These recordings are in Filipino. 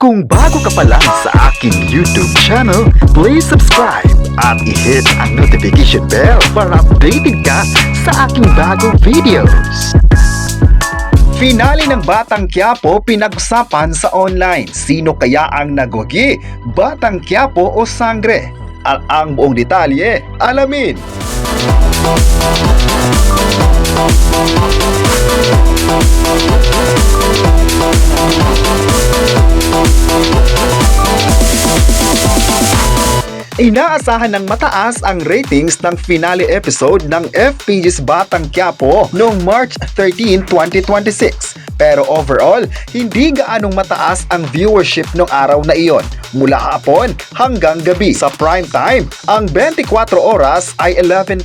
Kung bago ka pa lang sa aking YouTube channel, please subscribe at i-hit ang notification bell para updated ka sa aking bagong videos. Finale ng Batang Quiapo pinag-usapan sa online. Sino kaya ang nagwagi? Batang Quiapo o Sangre? At ang buong detalye, alamin! Inaasahan ng mataas ang ratings ng finale episode ng FPG's Batang Quiapo noong March 13, 2026. Pero overall, hindi gaanong mataas ang viewership ng araw na iyon mula hapon hanggang gabi. Sa prime time, ang 24 oras ay 11%,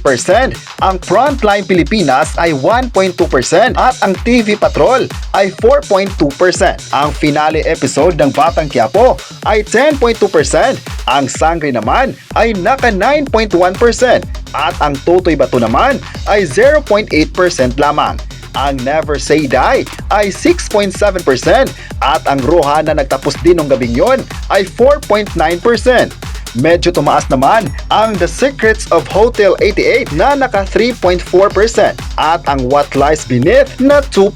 ang Frontline Pilipinas ay 1.2% at ang TV Patrol ay 4.2%. Ang finale episode ng Batang Quiapo ay 10.2%, ang Sangre naman ay naka 9.1% at ang Totoy Bato naman ay 0.8% lamang. Ang Never Say Die ay 6.7% at ang Roja na nagtapos din ng gabing yon ay 4.9%. Medyo tumaas naman ang The Secrets of Hotel 88 na naka 3.4% at ang What Lies Beneath na 2%.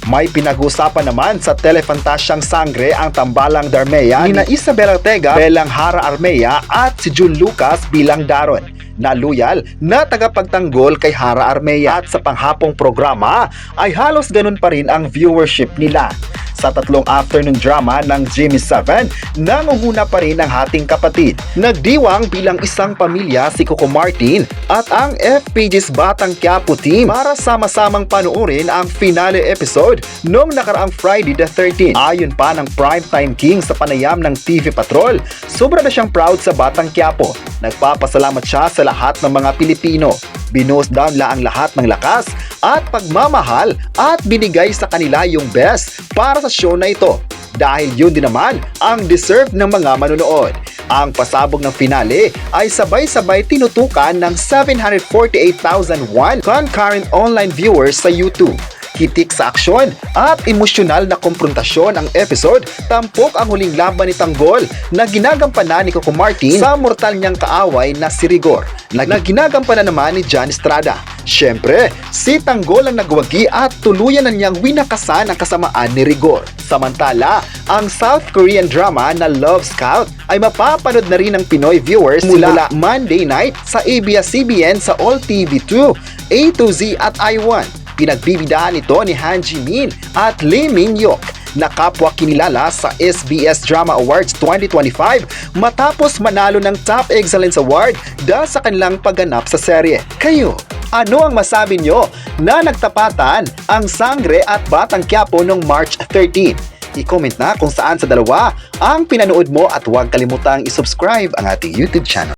May pinag-usapan naman sa Telefantasyang Sangre ang tambalang Darmea ni na Isabel Ortega bilang Hara Armea at si Jun Lucas bilang Daron na loyal na tagapagtanggol kay Hara Armea. At sa panghapong programa ay halos ganun pa rin ang viewership nila. Sa tatlong afternoon drama ng Jimmy 7, nangunguna pa rin ang Hating Kapatid. Nagdiwang bilang isang pamilya si Coco Martin at ang FPG's Batang Quiapo team para sama-samang panuorin ang finale episode noong nakaraang Friday the 13th. Ayon pa ng Primetime King sa panayam ng TV Patrol, sobra na siyang proud sa Batang Quiapo. Nagpapasalamat siya sa lahat ng mga Pilipino. Binuhos down lang ang lahat ng lakas at pagmamahal at binigay sa kanila yung best para sa show na ito. Dahil yun din naman ang deserve ng mga manonood. Ang pasabog ng finale ay sabay-sabay tinutukan ng 748,001 concurrent online viewers sa YouTube. Hitik sa aksyon at emosyonal na komprontasyon ang episode, tampok ang huling laban ni Tanggol na ginagampanan ni Coco Martin sa mortal niyang kaaway na si Rigor na ginagampanan naman ni John Estrada. Siyempre, si Tanggol ang nagwagi at tuluyan na niyang winakasan ang kasamaan ni Rigor. Samantala, ang South Korean drama na Love Scout ay mapapanood na rin ng Pinoy viewers mula Monday night sa ABS-CBN sa All TV2, A to Z at I1. Pinagbibidahan ito ni Han Ji-min at Lee Min-hyuk na kapwa kinilala sa SBS Drama Awards 2025 matapos manalo ng Top Excellence Award dahil sa kanilang pagganap sa serye. Kayo, ano ang masabi nyo na nagtapatan ang Sangre at Batang Quiapo noong March 13? I-comment na kung saan sa dalawa ang pinanood mo at huwag kalimutang i-subscribe ang ating YouTube channel.